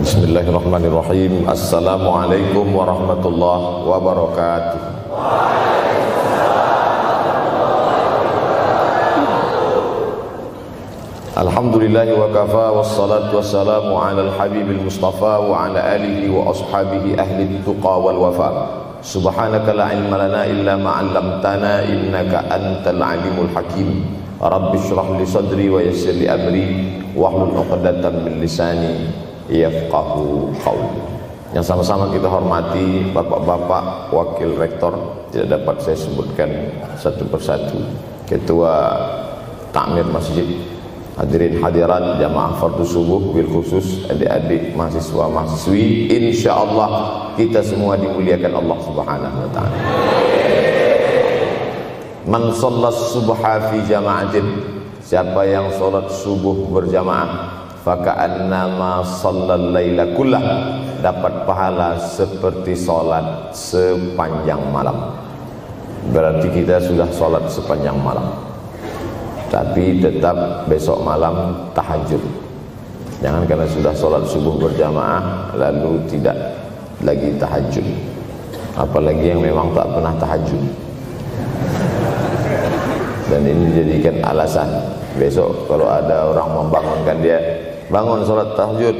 Bismillahirrahmanirrahim. Assalamualaikum warahmatullahi wabarakatuh. Alhamdulillahi wa kafa, wassalatu wassalamu ala al-habibil mustafa wa ala alihi wa ashabihi ahli tuqa wal wafa. Subhanaka la ilma lana illa ma 'allamtana innaka antal alimul hakim. Rabbi shrah li sadri wa yassir li amri wahlul 'uqdatam min lisani yafqahu qawli. Yang sama-sama kita hormati bapak-bapak wakil rektor, tidak dapat saya sebutkan satu persatu, ketua takmir masjid, hadirin hadirat jamaah fardu subuh, bil khusus adik-adik mahasiswa mahasiswi, insyaallah kita semua dimuliakan Allah Subhanahu wa taala. Man shallas subha fi jama'atin, siapa yang salat subuh berjamaah, faka'annama shallal laila kullah, dapat pahala seperti salat sepanjang malam. Berarti kita sudah salat sepanjang malam, tapi tetap besok malam tahajud. Jangan karena sudah salat subuh berjamaah lalu tidak lagi tahajud, apalagi yang memang tak pernah tahajud, dan ini dijadikan alasan. Besok kalau ada orang membangunkan dia, bangun salat tahajud,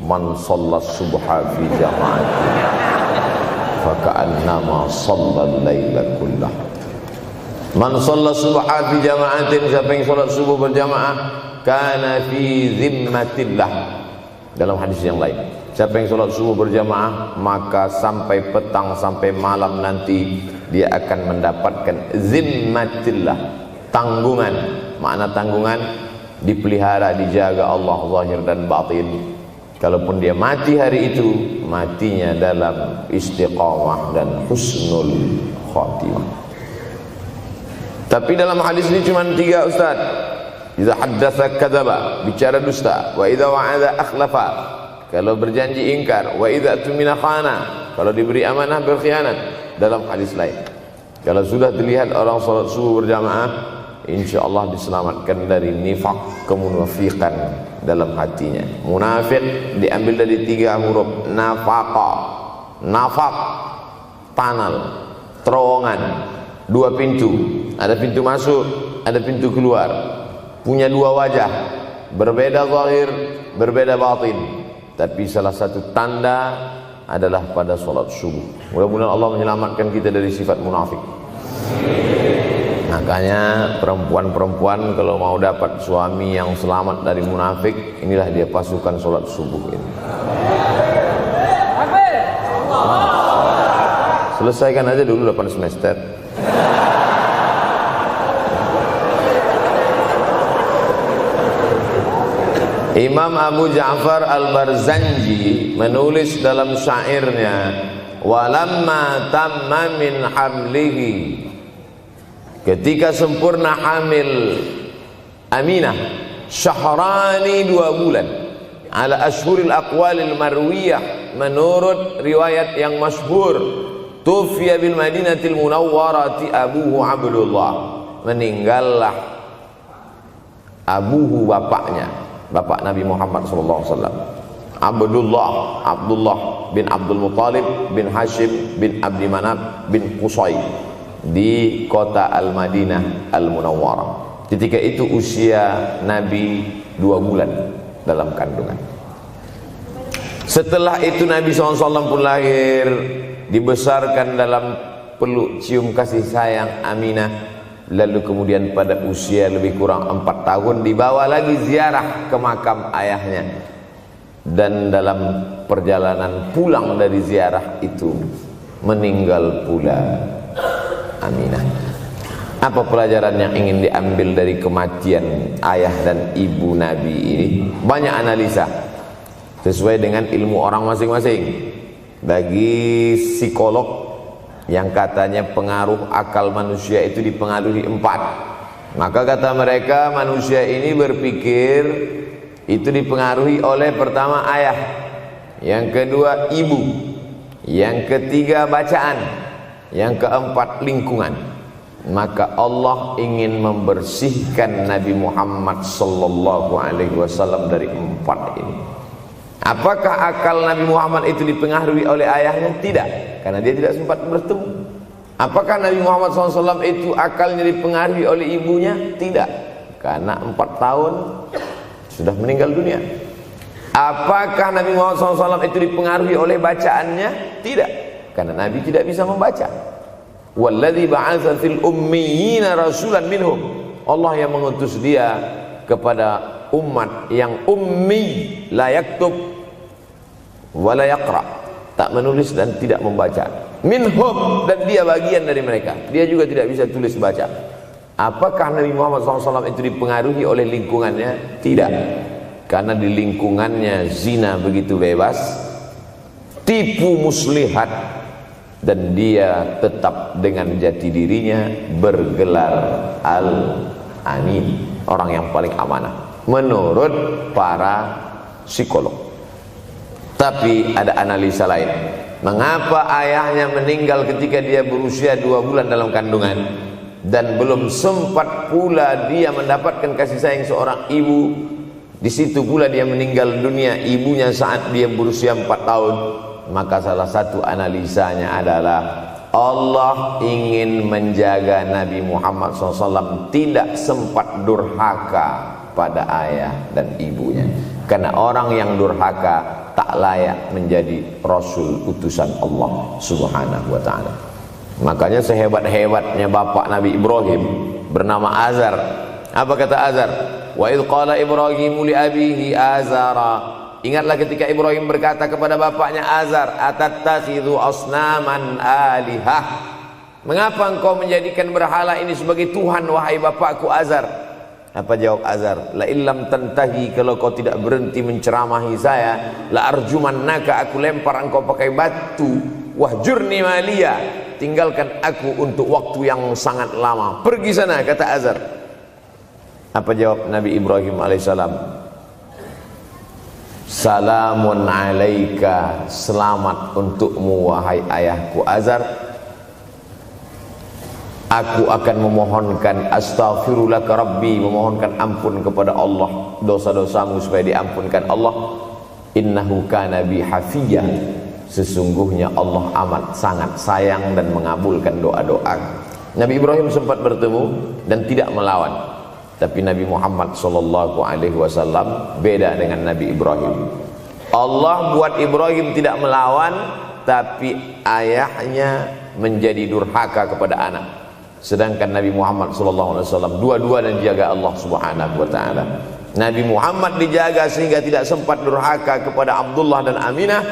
man shallas subha fi jama'atin faka'annama shallal laila kullah. Man shallas subha fi jama'atin, siapa yang salat subuh berjamaah, kana fi zimmatillah. Dalam hadis yang lain, siapa yang salat subuh berjamaah maka sampai petang sampai malam nanti dia akan mendapatkan zimmatillah, tanggungan. Makna tanggungan dipelihara, dijaga Allah zahir dan batin. Kalaupun dia mati hari itu, matinya dalam istiqamah dan husnul khatimah. Tapi dalam hadis ini cuma 3 Ustaz. Idza haddatsa kadzaba, bicara dusta, wa idza wa'ada akhlafa, kalau berjanji ingkar, wa idza tumina khana, kalau diberi amanah berkhianat. Dalam hadis lain, kalau sudah dilihat orang salat subuh berjamaah, insyaallah diselamatkan dari nifaq, kemunafikan dalam hatinya. Munafik diambil dari 3 huruf, nafaqa. Nafaq, panal, terowongan, 2 pintu, ada pintu masuk, ada pintu keluar, punya 2 wajah, berbeda zahir, berbeda batin. Tapi salah satu tanda adalah pada salat subuh. Mudah-mudahan Allah menyelamatkan kita dari sifat munafik. Makanya perempuan-perempuan kalau mau dapat suami yang selamat dari munafik, inilah dia pasukan sholat subuh ini. Selesaikan aja dulu 8 semester. Imam Abu Ja'far Al-Barzanji menulis dalam syairnya, walamma tamma min hamlihi, ketika sempurna hamil Aminah, syahrani 2 bulan, ala ashhuril aqwalil marwiyah, menurut riwayat yang masyhur, tufiya bil madinatil munawwarati abuhu Abdullah, meninggallah abuhu, bapaknya, bapak Nabi Muhammad SAW, Abdullah bin Abdul Muttalib bin Hashim bin Abdi Manaf bin Qusay, di kota Al-Madinah Al-Munawwarah. Ketika itu usia Nabi 2 bulan dalam kandungan. Setelah itu Nabi SAW pun lahir, dibesarkan dalam peluk cium kasih sayang Aminah. Lalu kemudian pada usia lebih kurang 4 tahun dibawa lagi ziarah ke makam ayahnya. Dan dalam perjalanan pulang dari ziarah itu meninggal pula Aminah. Apa pelajaran yang ingin diambil dari kematian ayah dan ibu Nabi ini? Banyak analisa sesuai dengan ilmu orang masing-masing. Bagi psikolog yang katanya pengaruh akal manusia itu dipengaruhi 4, maka kata mereka manusia ini berpikir itu dipengaruhi oleh pertama ayah, yang kedua ibu, yang ketiga bacaan, yang keempat lingkungan. Maka Allah ingin membersihkan Nabi Muhammad sallallahu alaihi wasallam dari 4 ini. Apakah akal Nabi Muhammad itu dipengaruhi oleh ayahnya? Tidak, karena dia tidak sempat bertemu. Apakah Nabi Muhammad SAW itu akalnya dipengaruhi oleh ibunya? Tidak, karena 4 tahun sudah meninggal dunia. Apakah Nabi Muhammad SAW itu dipengaruhi oleh bacaannya? Tidak, karena Nabi tidak bisa membaca. Walladzi ba'atsa fil ummiyina rasulan minhum. Allah yang mengutus dia kepada umat yang ummi, la yaktub wa la yaqra, tak menulis dan tidak membaca. Minhum, dan dia bagian dari mereka, dia juga tidak bisa tulis baca. Apakah Nabi Muhammad SAW itu dipengaruhi oleh lingkungannya? Tidak, karena di lingkungannya zina begitu bebas, tipu muslihat, dan dia tetap dengan jati dirinya bergelar Al-Amin, orang yang paling amanah menurut para psikolog. Tapi ada analisa lain. Mengapa ayahnya meninggal ketika dia berusia 2 bulan dalam kandungan, dan belum sempat pula dia mendapatkan kasih sayang seorang ibu? Di situ pula dia meninggal dunia, ibunya saat dia berusia 4 tahun. Maka salah satu analisanya adalah Allah ingin menjaga Nabi Muhammad SAW tidak sempat durhaka pada ayah dan ibunya, karena orang yang durhaka tak layak menjadi Rasul utusan Allah Subhanahu wa ta'ala. Makanya sehebat-hebatnya bapak Nabi Ibrahim bernama Azar. Apa kata Azar? Wa idh qala Ibrahimu li abihi Azara. Ingatlah ketika Ibrahim berkata kepada bapaknya Azar, atattakhidhu asnaman alihah. Mengapa engkau menjadikan berhala ini sebagai Tuhan, wahai bapakku Azar? Apa jawab Azar? La illam tantahi, kalau kau tidak berhenti menceramahi saya, la arjumannaka, aku lempar engkau pakai batu. Wahjurni maliya, tinggalkan aku untuk waktu yang sangat lama. Pergi sana, kata Azar. Apa jawab Nabi Ibrahim alaihissalam? Salamun alaika, selamat untukmu wahai ayahku Azar. Aku akan memohonkan astaghfirulaka rabbi, memohonkan ampun kepada Allah dosa-dosamu supaya diampunkan Allah. Innahu kana bi hafiyya, sesungguhnya Allah amat sangat sayang dan mengabulkan doa-doa. Nabi Ibrahim sempat bertemu dan tidak melawan. Tapi Nabi Muhammad SAW beda dengan Nabi Ibrahim. Allah buat Ibrahim tidak melawan, tapi ayahnya menjadi durhaka kepada anak. Sedangkan Nabi Muhammad SAW dua-dua dan dijaga Allah Subhanahu wa ta'ala. Nabi Muhammad dijaga sehingga tidak sempat durhaka kepada Abdullah dan Aminah,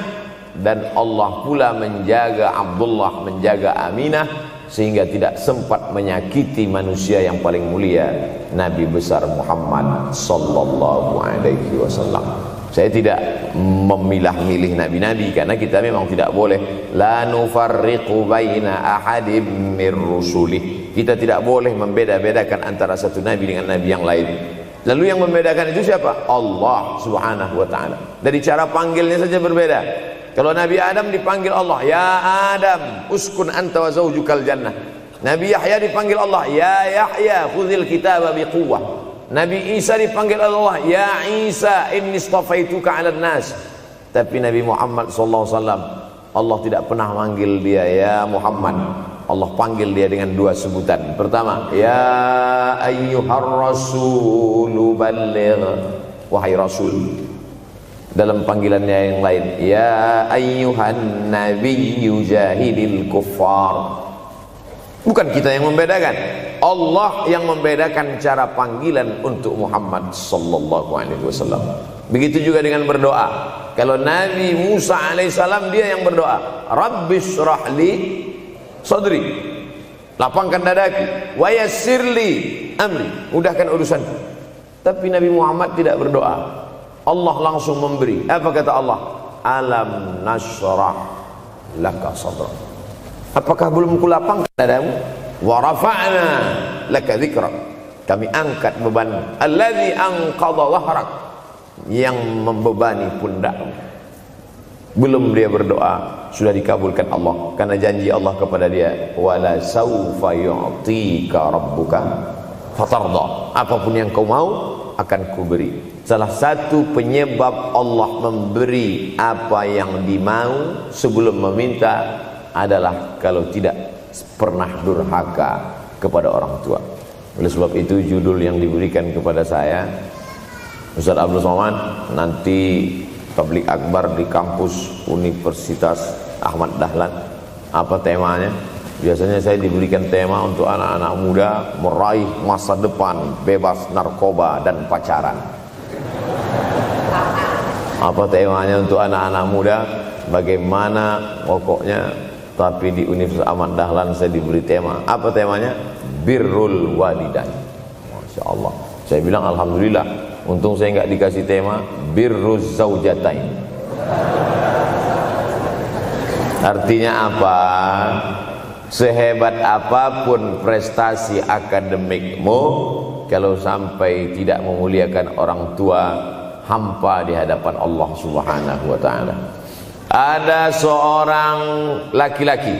dan Allah pula menjaga Abdullah, menjaga Aminah, sehingga tidak sempat menyakiti manusia yang paling mulia, Nabi besar Muhammad sallallahu alaihi wasallam. Saya tidak memilah-milih nabi-nabi, karena kita memang tidak boleh la nufarriqu baina ahadim mir rusulih. Kita tidak boleh membeda-bedakan antara satu nabi dengan nabi yang lain. Lalu yang membedakan itu siapa? Allah Subhanahu wa ta'ala. Dari cara panggilnya saja berbeda. Kalau Nabi Adam dipanggil Allah, ya Adam uskun anta wa zawjukal jannah. Nabi Yahya dipanggil Allah, ya Yahya khudhil kitaba biquwwah. Nabi Isa dipanggil Allah, ya Isa inni istafaituka 'alan nas. Tapi Nabi Muhammad SAW, Allah tidak pernah manggil dia ya Muhammad. Allah panggil dia dengan 2 sebutan. Pertama, ya ayyuhar rasulu balligh, wahai rasul. Dalam panggilannya yang lain, ya ayyuhan nabiyyu jahidil kuffar. Bukan kita yang membedakan, Allah yang membedakan cara panggilan untuk Muhammad sallallahu alaihi wasallam. Begitu juga dengan berdoa. Kalau Nabi Musa alaihissalam, dia yang berdoa, Rabbis shrahli sadri, lapangkan dadaku, wa yassirli amri, mudahkan urusanku. Tapi Nabi Muhammad tidak berdoa, Allah langsung memberi. Apa kata Allah? Alam nashrah laka sadrak. Apakah belum kulapangkan dadamu? Wa rafa'na laka dzikrak, kami angkat beban. Allazi anqadha dhahrak, yang membebani pundakmu. Belum dia berdoa, sudah dikabulkan Allah, karena janji Allah kepada dia, wala saufa yu'tika rabbuka fatarda, apapun yang kau mau akan kuberi. salah satu penyebab Allah memberi apa yang dimau sebelum meminta adalah kalau tidak pernah durhaka kepada orang tua. Oleh sebab itu judul yang diberikan kepada saya, Ustaz Abdul Somad, nanti tabligh akbar di kampus Universitas Ahmad Dahlan, apa temanya? Biasanya saya diberikan tema untuk anak-anak muda meraih masa depan bebas narkoba dan pacaran. Apa temanya untuk anak-anak muda? Bagaimana pokoknya, tapi di Universitas Ahmad Dahlan saya diberi tema. Apa temanya? Birrul walidain. Masya Allah. Saya bilang alhamdulillah, untung saya nggak dikasih tema birruz zaujatain. Artinya apa? Sehebat apapun prestasi akademikmu, kalau sampai tidak memuliakan orang tua, hampa di hadapan Allah Subhanahu wa ta'ala. Ada seorang laki-laki,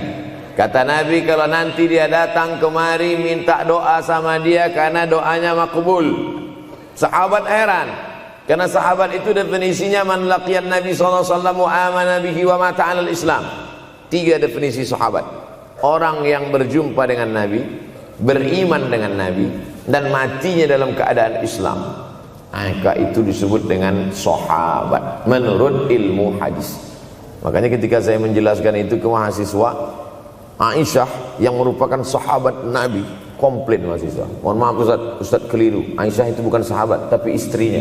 kata Nabi, kalau nanti dia datang kemari minta doa sama dia karena doanya makbul. Sahabat heran, karena sahabat itu definisinya man laqiyan Nabi sallallahu alaihi wasallam wa amana bihi wa mata 'alal Islam. 3 definisi sahabat: orang yang berjumpa dengan Nabi, beriman dengan Nabi, dan matinya dalam keadaan Islam. Maka itu disebut dengan sahabat menurut ilmu hadis. Makanya ketika saya menjelaskan itu ke mahasiswa, Aisyah yang merupakan sahabat Nabi, komplain mahasiswa, mohon maaf Ustaz keliru, Aisyah itu bukan sahabat tapi istrinya.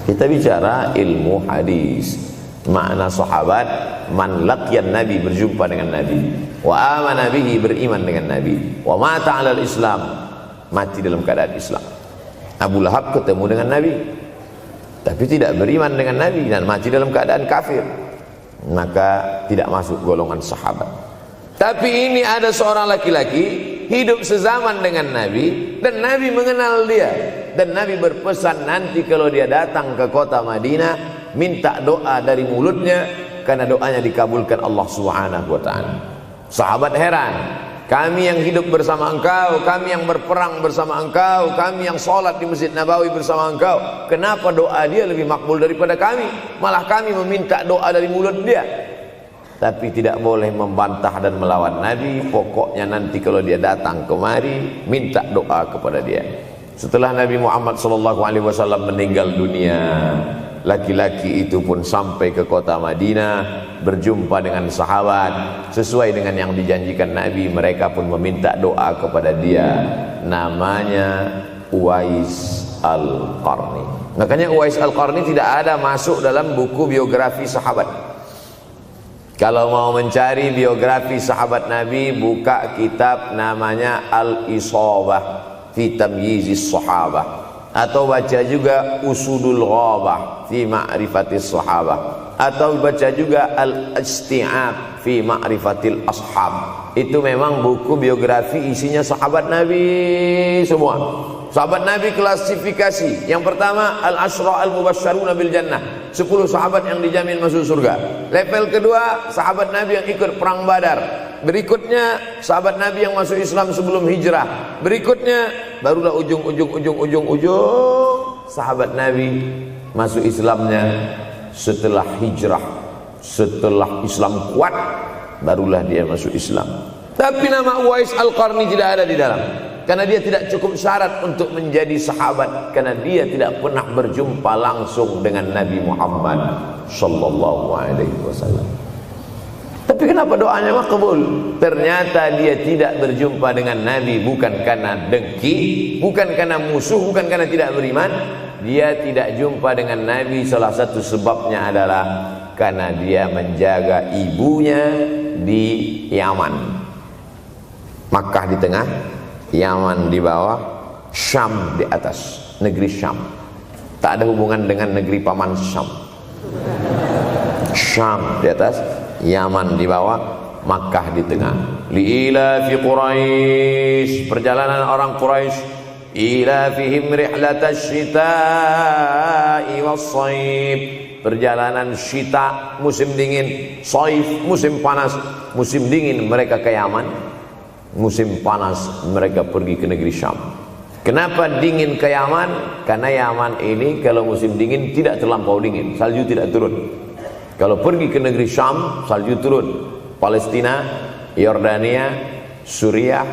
Kita bicara ilmu hadis. Makna sahabat, man laqiyan Nabi, berjumpa dengan Nabi, wa amana bihi, beriman dengan Nabi, wa mata 'alal Islam, mati dalam keadaan Islam. Abu Lahab ketemu dengan Nabi tapi tidak beriman dengan Nabi dan mati dalam keadaan kafir, maka tidak masuk golongan sahabat. Tapi ini ada seorang laki-laki hidup sezaman dengan Nabi dan Nabi mengenal dia, dan Nabi berpesan nanti kalau dia datang ke kota Madinah minta doa dari mulutnya karena doanya dikabulkan Allah Subhanahu wa ta'ala. Sahabat heran, kami yang hidup bersama engkau, kami yang berperang bersama engkau, kami yang sholat di Masjid Nabawi bersama engkau, kenapa doa dia lebih makbul daripada kami? Malah kami meminta doa dari mulut dia. Tapi tidak boleh membantah dan melawan Nabi. Pokoknya nanti kalau dia datang kemari minta doa kepada dia. Setelah Nabi Muhammad SAW meninggal dunia, laki-laki itu pun sampai ke kota Madinah, berjumpa dengan sahabat. Sesuai dengan yang dijanjikan Nabi, mereka pun meminta doa kepada dia. Namanya Uwais Al-Qarni. Makanya Uwais Al-Qarni tidak ada masuk dalam buku biografi sahabat. Kalau mau mencari biografi sahabat Nabi, buka kitab namanya Al-Isabah fi Tamyizis Sahabah, atau baca juga Usudul Ghabah fi Ma'rifatis Sahabah, atau baca juga Al-Isti'ab fi Ma'rifatil Ashab. Itu memang buku biografi isinya sahabat Nabi semua. Sahabat Nabi klasifikasi. Yang pertama, Al-Ashra Al-Mubasysyaruna bil Jannah, 10 sahabat yang dijamin masuk surga. Level kedua, sahabat Nabi yang ikut perang Badar. Berikutnya, sahabat Nabi yang masuk Islam sebelum hijrah. Berikutnya, barulah ujung sahabat Nabi masuk Islamnya setelah hijrah, setelah Islam kuat, barulah dia masuk Islam. Tapi nama Uwais Al-Qarni tidak ada di dalam, karena dia tidak cukup syarat untuk menjadi sahabat, karena dia tidak pernah berjumpa langsung dengan Nabi Muhammad sallallahu alaihi wasallam. Tapi kenapa doanya makbul? Ternyata dia tidak berjumpa dengan Nabi bukan karena dengki, bukan karena musuh, bukan karena tidak beriman. Dia tidak jumpa dengan Nabi, salah satu sebabnya adalah karena dia menjaga ibunya di Yaman. Makkah di tengah, Yaman di bawah, Syam di atas, negeri Syam. Tak ada hubungan dengan negeri paman Syam. Syam di atas, Yaman di bawah, Makkah di tengah. Liila fi Quraisy, perjalanan orang Quraisy. Ila fihim rihlatash syita'i was-shaib, perjalanan syita musim dingin, shaif musim panas. Musim dingin mereka ke Yaman, musim panas mereka pergi ke negeri Syam. Kenapa dingin ke Yaman? Karena Yaman ini kalau musim dingin tidak terlampau dingin, salju tidak turun. Kalau pergi ke negeri Syam, salju turun. Palestina, Yordania, Suriah,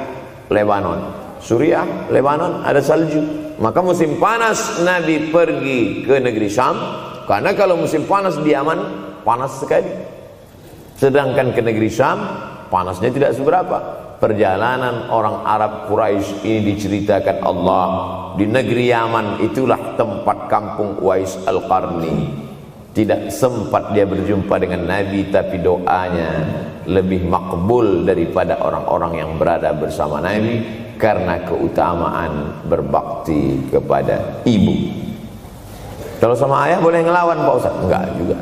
Lebanon. Suriah, Lebanon ada salju. Maka musim panas Nabi pergi ke negeri Syam, karena kalau musim panas di Yaman panas sekali. Sedangkan ke negeri Syam panasnya tidak seberapa. Perjalanan orang Arab Quraisy ini diceritakan Allah, di negeri Yaman itulah tempat kampung Uwais Al-Qarni. Tidak sempat dia berjumpa dengan Nabi, tapi doanya lebih makbul daripada orang-orang yang berada bersama Nabi, karena keutamaan berbakti kepada ibu. Kalau sama ayah boleh ngelawan Pak Ustaz? Enggak juga.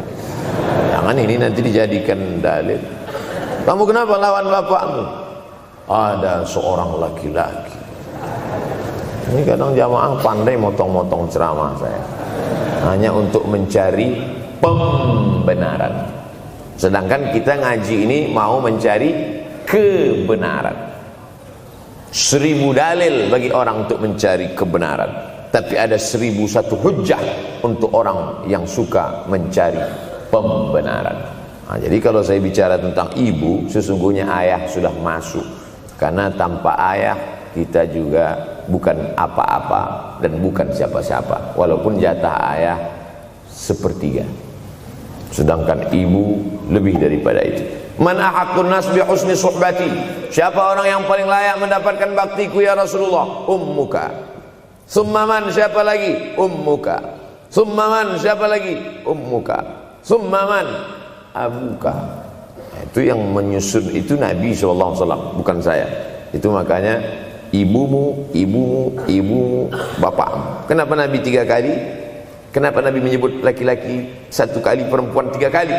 Jangan ini nanti dijadikan dalil. Kamu kenapa lawan bapakmu? Ada seorang laki-laki. Ini kadang jamaah pandai motong-motong ceramah saya, hanya untuk mencari pembenaran. Sedangkan kita ngaji ini mau mencari kebenaran. 1000 dalil bagi orang untuk mencari kebenaran, tapi ada 1001 hujjah untuk orang yang suka mencari pembenaran. Nah, jadi kalau saya bicara tentang ibu, sesungguhnya ayah sudah masuk. Karena tanpa ayah kita juga bukan apa-apa dan bukan siapa-siapa, walaupun jatah ayah sepertiga, sedangkan ibu lebih daripada itu. Man ahaqqun nas bi husni suhbati, siapa orang yang paling layak mendapatkan baktiku ya Rasulullah? Ummuka. Summa man, siapa lagi? Ummuka. Summa man, siapa lagi? Ummuka. Summa man, abuka. Itu yang menyusun itu Nabi SAW, bukan saya. Itu makanya ibumu, ibumu, ibumu, bapakmu. Kenapa Nabi 3 kali? Kenapa Nabi menyebut laki-laki 1 kali, perempuan 3 kali?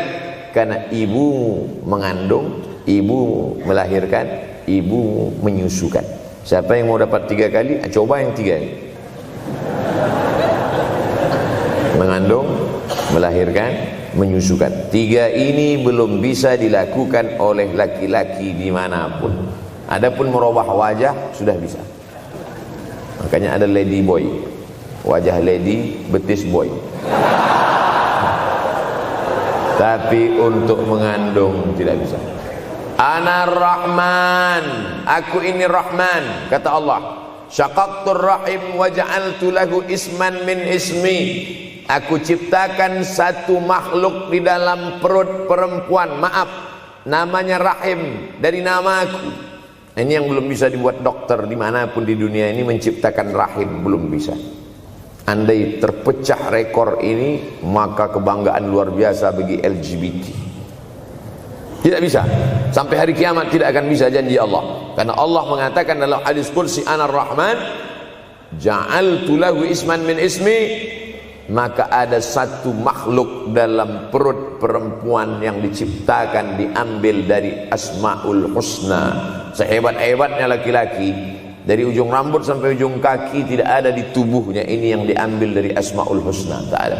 Karena ibumu mengandung, ibumu melahirkan, ibumu menyusukan. Siapa yang mau dapat 3 kali? Coba yang 3 ini. Mengandung, melahirkan, menyusukan. 3 ini belum bisa dilakukan oleh laki-laki dimanapun. Adapun merubah wajah sudah bisa. Makanya ada lady boy, wajah lady, betis boy. Tapi untuk mengandung tidak bisa. Ana Rahman, aku ini Rahman, kata Allah. Syaqaqtur rahim wa ja'altu lahu isman min ismi. Aku ciptakan satu makhluk di dalam perut perempuan, maaf, namanya rahim, dari namaku. Ini yang belum bisa dibuat dokter dimanapun di dunia ini, menciptakan rahim, belum bisa. Andai terpecah rekor ini, maka kebanggaan luar biasa bagi LGBT. Tidak bisa, sampai hari kiamat tidak akan bisa, janji Allah. Karena Allah mengatakan dalam hadis qudsi, Ana Rahman ja'altu lahu isman min ismi. Maka ada satu makhluk dalam perut perempuan yang diciptakan, diambil dari Asmaul Husna. Sehebat-hebatnya laki-laki, dari ujung rambut sampai ujung kaki tidak ada di tubuhnya ini yang diambil dari Asmaul Husna, tak ada.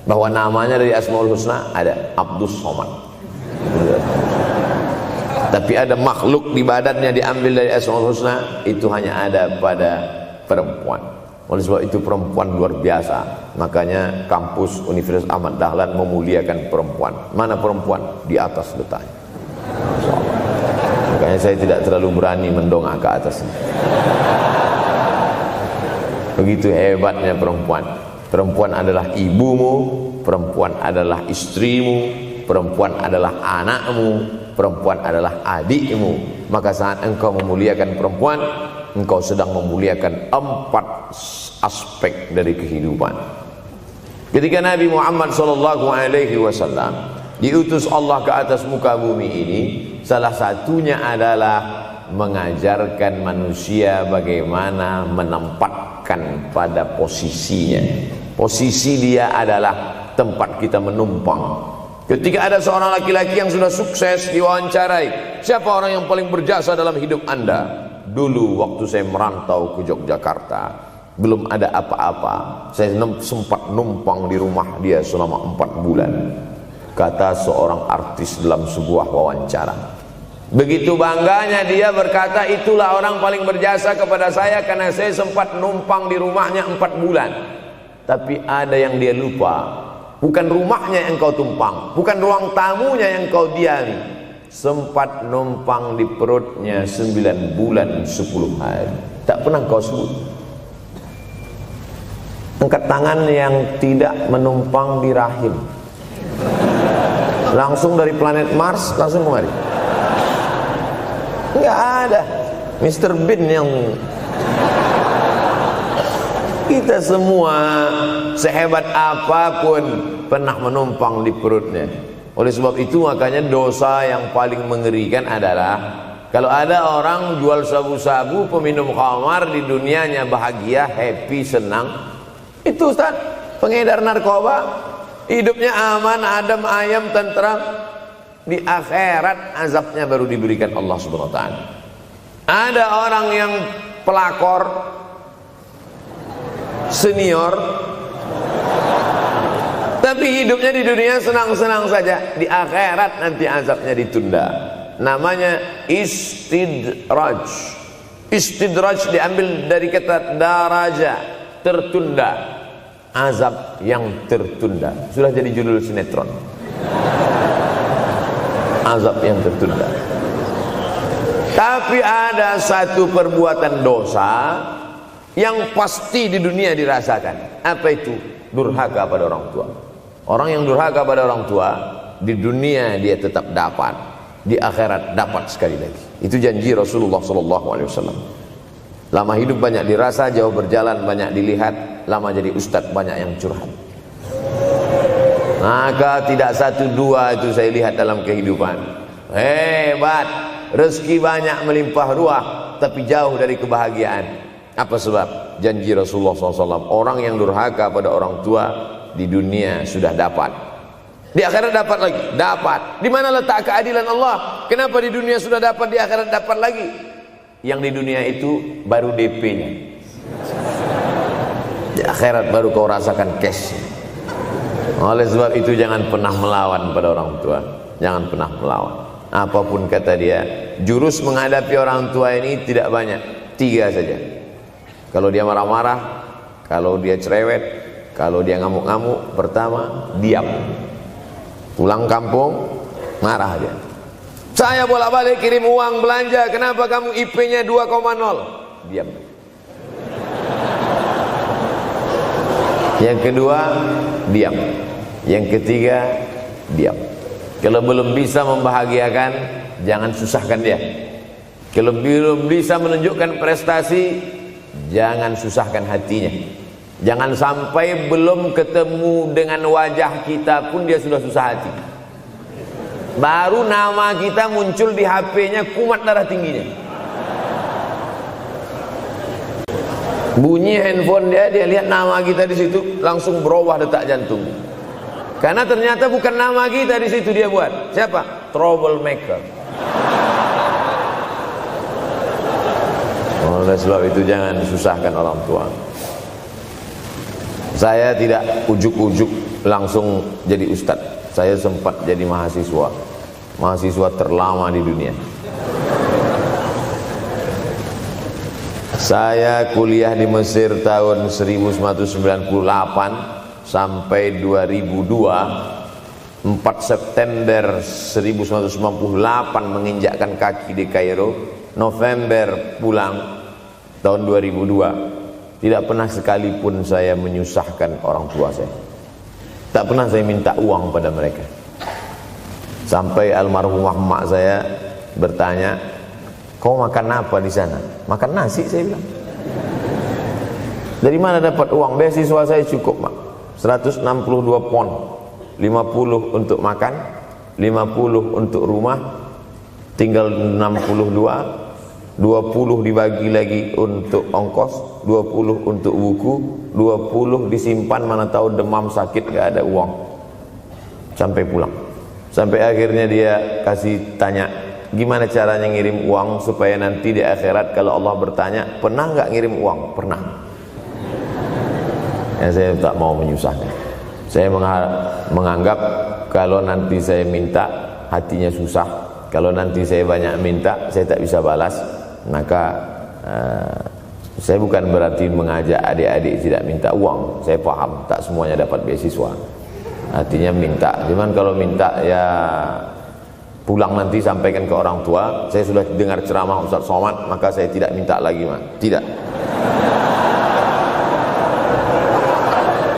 Bahwa namanya dari Asmaul Husna ada, Abdus Somad. Tapi ada makhluk di badannya diambil dari Asmaul Husna, itu hanya ada pada perempuan. Oleh sebab itu perempuan luar biasa. Makanya kampus Universitas Ahmad Dahlan memuliakan perempuan. Mana perempuan? Di atas letaknya. Makanya saya tidak terlalu berani mendongak ke atas. Begitu hebatnya perempuan. Perempuan adalah ibumu, perempuan adalah istrimu, perempuan adalah anakmu, perempuan adalah adikmu. Maka saat engkau memuliakan perempuan, engkau sedang memuliakan 4 aspek dari kehidupan. Ketika Nabi Muhammad SAW diutus Allah ke atas muka bumi ini, salah satunya adalah mengajarkan manusia bagaimana menempatkan pada posisinya. Posisi dia adalah tempat kita menumpang. Ketika ada seorang laki-laki yang sudah sukses diwawancarai, siapa orang yang paling berjasa dalam hidup Anda? Dulu waktu saya merantau ke Yogyakarta, belum ada apa-apa, saya sempat numpang di rumah dia selama 4 bulan. Kata seorang artis dalam sebuah wawancara, Begitu bangganya dia berkata, itulah orang paling berjasa kepada saya karena saya sempat numpang di rumahnya 4 bulan. Tapi ada yang dia lupa, bukan rumahnya yang kau tumpang, bukan ruang tamunya yang kau diami, sempat numpang di perutnya 9 bulan 10 hari. Tak pernah kau sebut. Angkat tangan yang tidak menumpang di rahim, langsung dari planet Mars langsung kemari. Enggak ada. Mr. Bean yang kita semua sehebat apapun pernah menumpang di perutnya. Oleh sebab itu makanya dosa yang paling mengerikan adalah kalau ada orang jual sabu-sabu, peminum khamar, di dunianya bahagia, happy, senang. Itu Ustaz, pengedar narkoba, hidupnya aman, adem, ayam, tentram. Di akhirat azabnya baru diberikan Allah Subhanahu wa taala. Ada orang yang pelakor senior tapi hidupnya di dunia senang-senang saja, di akhirat nanti azabnya ditunda. Namanya istidraj. Istidraj diambil dari kata daraja, tertunda. Azab yang tertunda. Sudah jadi judul sinetron. Azab yang tertunda. Tapi ada satu perbuatan dosa yang pasti di dunia dirasakan. Apa itu? Durhaka pada orang tua. Orang yang durhaka pada orang tua, di dunia dia tetap dapat, di akhirat dapat sekali lagi. Itu janji Rasulullah SAW. Lama hidup banyak dirasa, jauh berjalan banyak dilihat, lama jadi ustadz banyak yang curhat. Maka tidak 1 2 itu saya lihat dalam kehidupan. Hebat, rezeki banyak melimpah ruah, tapi jauh dari kebahagiaan. Apa sebab? Janji Rasulullah SAW. Orang yang durhaka pada orang tua di dunia sudah dapat, di akhirat dapat lagi. Dapat. Di mana letak keadilan Allah? Kenapa di dunia sudah dapat, di akhirat dapat lagi? Yang di dunia itu baru DP-nya, di akhirat baru kau rasakan cash. Oleh sebab itu jangan pernah melawan pada orang tua. Jangan pernah melawan. Apapun kata dia, jurus menghadapi orang tua ini tidak banyak, 3 saja. Kalau dia marah-marah, kalau dia cerewet, kalau dia ngamuk-ngamuk, pertama diam. Pulang kampung marah dia. Saya bolak-balik kirim uang belanja, kenapa kamu IP-nya 2,0? Diam. Yang kedua, diam. Yang ketiga, diam. Kalau belum bisa membahagiakan, jangan susahkan dia. Kalau belum bisa menunjukkan prestasi, jangan susahkan hatinya. Jangan sampai belum ketemu dengan wajah kita pun dia sudah susah hati. Baru nama kita muncul di HP-nya, kumat darah tingginya. Bunyi handphone dia lihat nama kita di situ, langsung berubah detak jantung. Karena ternyata bukan nama kita di situ dia buat. Siapa? Troublemaker. Oleh sebab itu jangan susahkan orang tua. Saya tidak ujuk-ujuk langsung jadi ustadz. Saya sempat jadi mahasiswa terlama di dunia. Saya kuliah di Mesir tahun 1998 sampai 2002. 4 September 1998 menginjakkan kaki di Kairo. November pulang tahun 2002. Tidak pernah sekalipun saya menyusahkan orang tua saya. Tak pernah saya minta uang pada mereka. Sampai almarhumah emak saya bertanya, kau makan apa di sana? Makan nasi, saya bilang. Dari mana dapat uang? Beasiswa saya cukup, mak. 162 pon. 50 untuk makan, 50 untuk rumah, tinggal 62. 20 dibagi lagi untuk ongkos, 20 untuk buku, 20 disimpan, mana tahu demam sakit gak ada uang. Sampai pulang. Sampai akhirnya dia kasih tanya, gimana caranya ngirim uang supaya nanti di akhirat kalau Allah bertanya, pernah gak ngirim uang? Pernah. Ya, saya tak mau menyusahkan. Saya menganggap kalau nanti saya minta hatinya susah, Kalau nanti saya banyak minta, saya tak bisa balas, maka saya bukan berarti mengajak adik-adik tidak minta uang. Saya paham, tak semuanya dapat beasiswa. Artinya minta, cuman kalau minta ya pulang nanti sampaikan ke orang tua, saya sudah dengar ceramah Ustaz Somad, maka saya tidak minta lagi, Mak. Tidak.